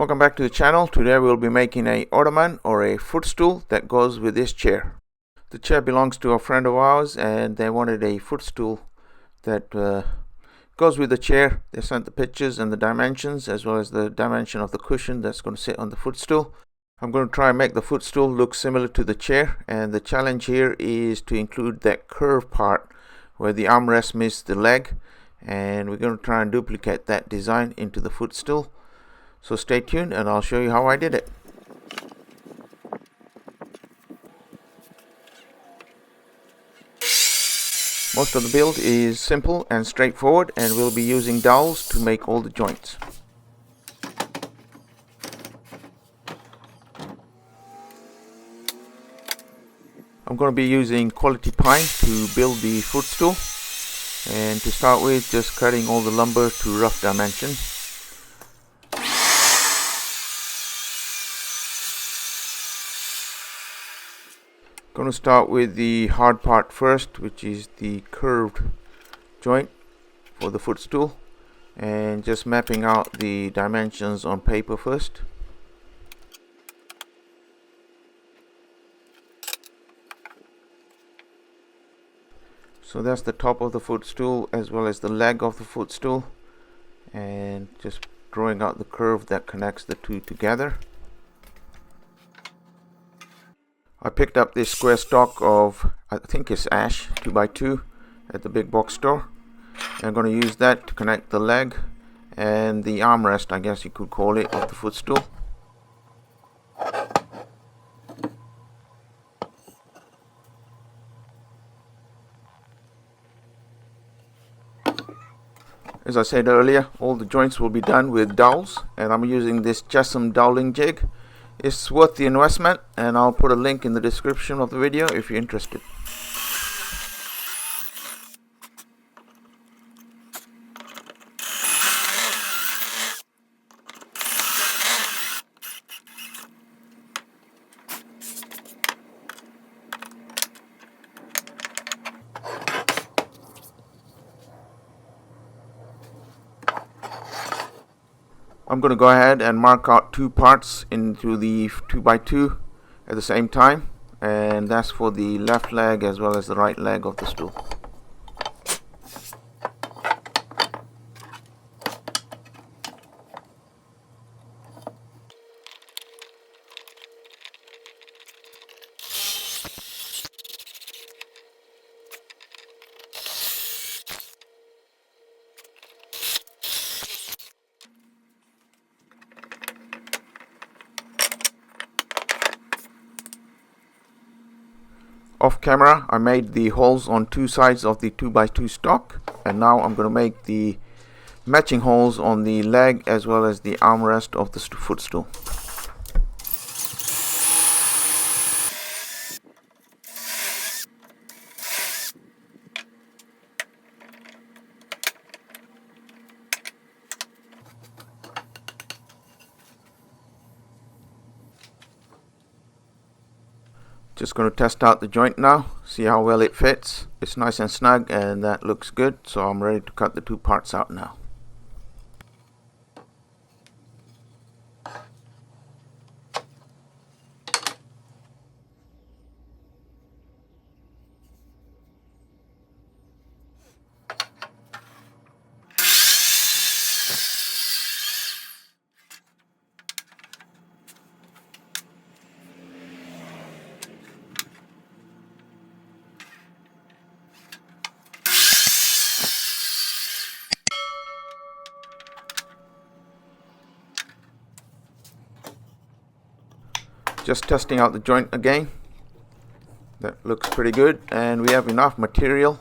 Welcome back to the channel. Today we'll be making a ottoman or a footstool that goes with this chair. The chair belongs to a friend of ours and they wanted a footstool that goes with the chair. They sent the pictures and the dimensions as well as the dimension of the cushion that's going to sit on the footstool. I'm going to try and make the footstool look similar to the chair, and the challenge here is to include that curved part where the armrest meets the leg, and we're going to try and duplicate that design into the footstool. So stay tuned and I'll show you how I did it. Most of the build is simple and straightforward, and we'll be using dowels to make all the joints. I'm going to be using quality pine to build the footstool, and to start with, just cutting all the lumber to rough dimension. Going to start with the hard part first, which is the curved joint for the footstool, and just mapping out the dimensions on paper first. So that's the top of the footstool as well as the leg of the footstool, and just drawing out the curve that connects the two together. I picked up this square stock of, I think it's ash 2x2 at the big box store. I'm going to use that to connect the leg and the armrest, I guess you could call it, of the footstool. As I said earlier, all the joints will be done with dowels, and I'm using this JessEm doweling jig. It's worth the investment, and I'll put a link in the description of the video if you're interested. I'm going to go ahead and mark out two parts into the 2x2 at the same time, and that's for the left leg as well as the right leg of the stool. Off camera, I made the holes on two sides of the 2x2 stock, and now I'm going to make the matching holes on the leg as well as the armrest of the footstool. Just going to test out the joint now, see how well it fits. It's nice and snug and that looks good, so I'm ready to cut the two parts out now. Just testing out the joint again. That looks pretty good, and we have enough material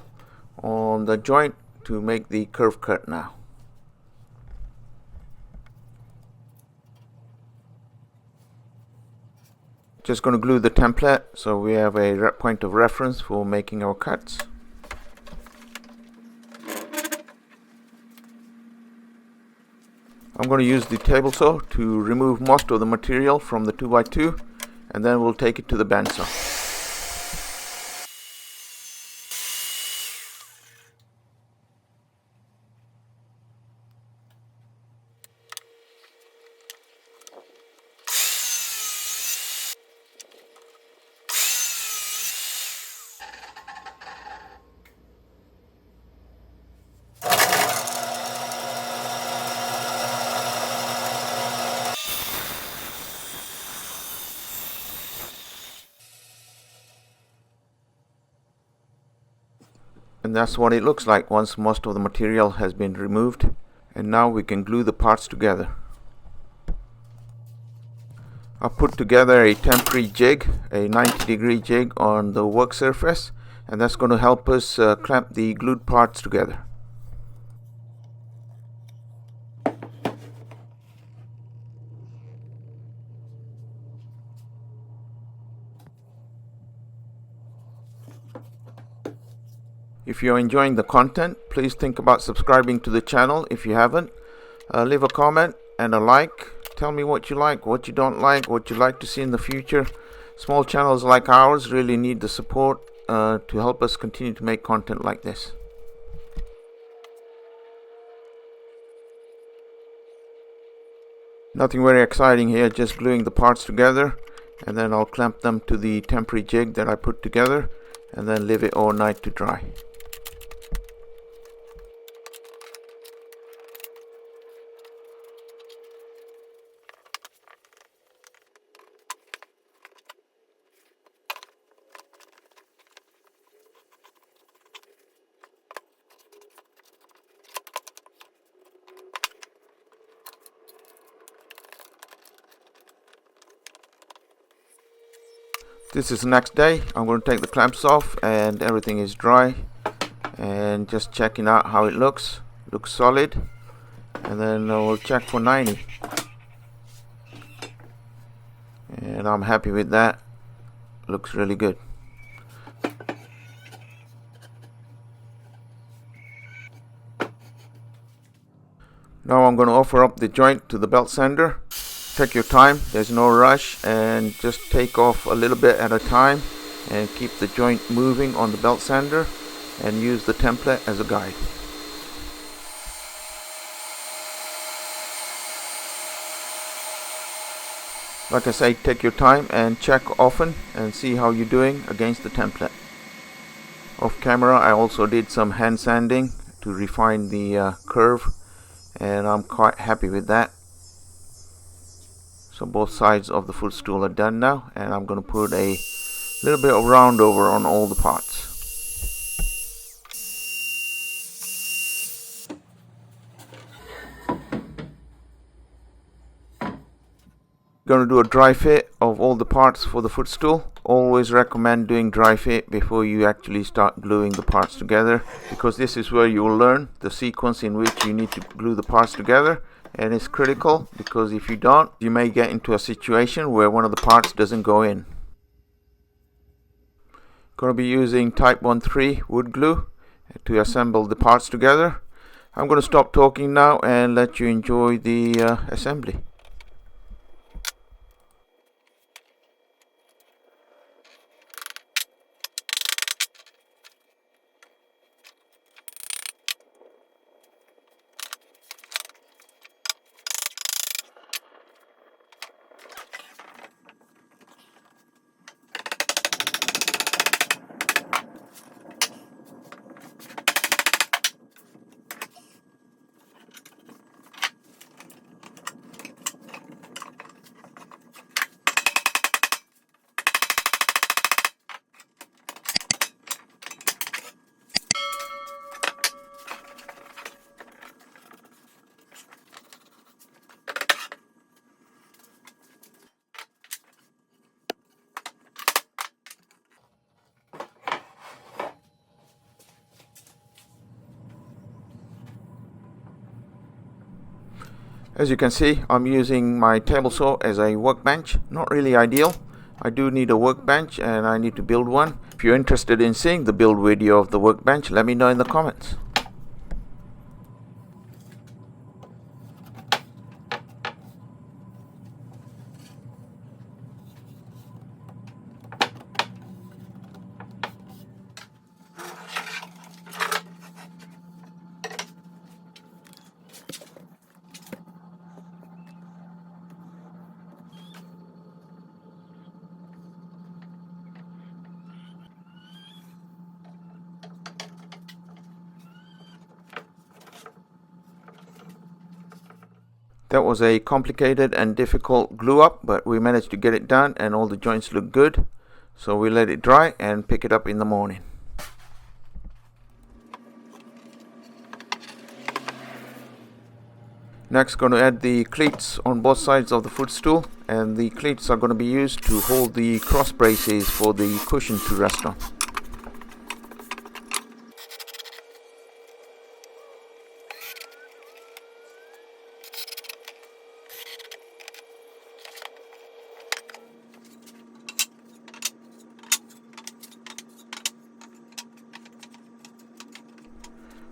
on the joint to make the curve cut now. Just going to glue the template so we have a point of reference for making our cuts. I'm going to use the table saw to remove most of the material from the 2x2, and then we'll take it to the bandsaw. And that's what it looks like once most of the material has been removed. And now we can glue the parts together. I put together a temporary jig, a 90-degree jig on the work surface, and that's going to help us clamp the glued parts together. If you're enjoying the content, please think about subscribing to the channel if you haven't. Leave a comment and a like. Tell me what you like, what you don't like, what you'd like to see in the future. Small channels like ours really need the support to help us continue to make content like this. Nothing very exciting here, just gluing the parts together, and then I'll clamp them to the temporary jig that I put together and then leave it overnight to dry. This is the next day. I'm going to take the clamps off and everything is dry, and just checking out how it looks. Looks solid, and then we'll check for 90, and I'm happy with that. Looks really good. Now I'm going to offer up the joint to the belt sander. Take your time, there's no rush, and just take off a little bit at a time and keep the joint moving on the belt sander and use the template as a guide. Like I say, take your time and check often and see how you're doing against the template. Off camera I also did some hand sanding to refine the curve, and I'm quite happy with that. So both sides of the footstool are done now, and I'm going to put a little bit of round over on all the parts. Going to do a dry fit of all the parts for the footstool. Always recommend doing dry fit before you actually start gluing the parts together, because this is where you will learn the sequence in which you need to glue the parts together. And it's critical, because if you don't, you may get into a situation where one of the parts doesn't go in. Going to be using type 1-3 wood glue to assemble the parts together. I'm going to stop talking now and let you enjoy the assembly. As you can see, I'm using my table saw as a workbench. Not really ideal. I do need a workbench and I need to build one. If you're interested in seeing the build video of the workbench, let me know in the comments. That was a complicated and difficult glue up, but we managed to get it done and all the joints look good. So we let it dry and pick it up in the morning. Next, going to add the cleats on both sides of the footstool, and the cleats are going to be used to hold the cross braces for the cushion to rest on.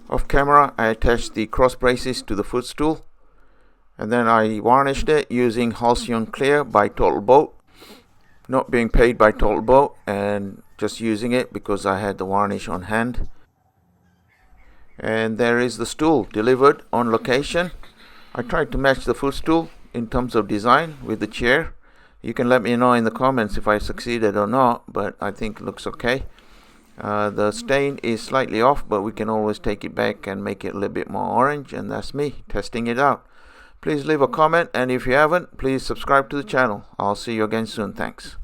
Off camera, I attached the cross braces to the footstool, and then I varnished it using Halcyon Clear by Total Boat. Not being paid by Total Boat, and just using it because I had the varnish on hand. And there is the stool delivered on location. I tried to match the footstool in terms of design with the chair. You can let me know in the comments if I succeeded or not, but I think it looks okay. The stain is slightly off, but we can always take it back and make it a little bit more orange, and that's me testing it out. Please leave a comment, and if you haven't, please subscribe to the channel. I'll see you again soon. Thanks.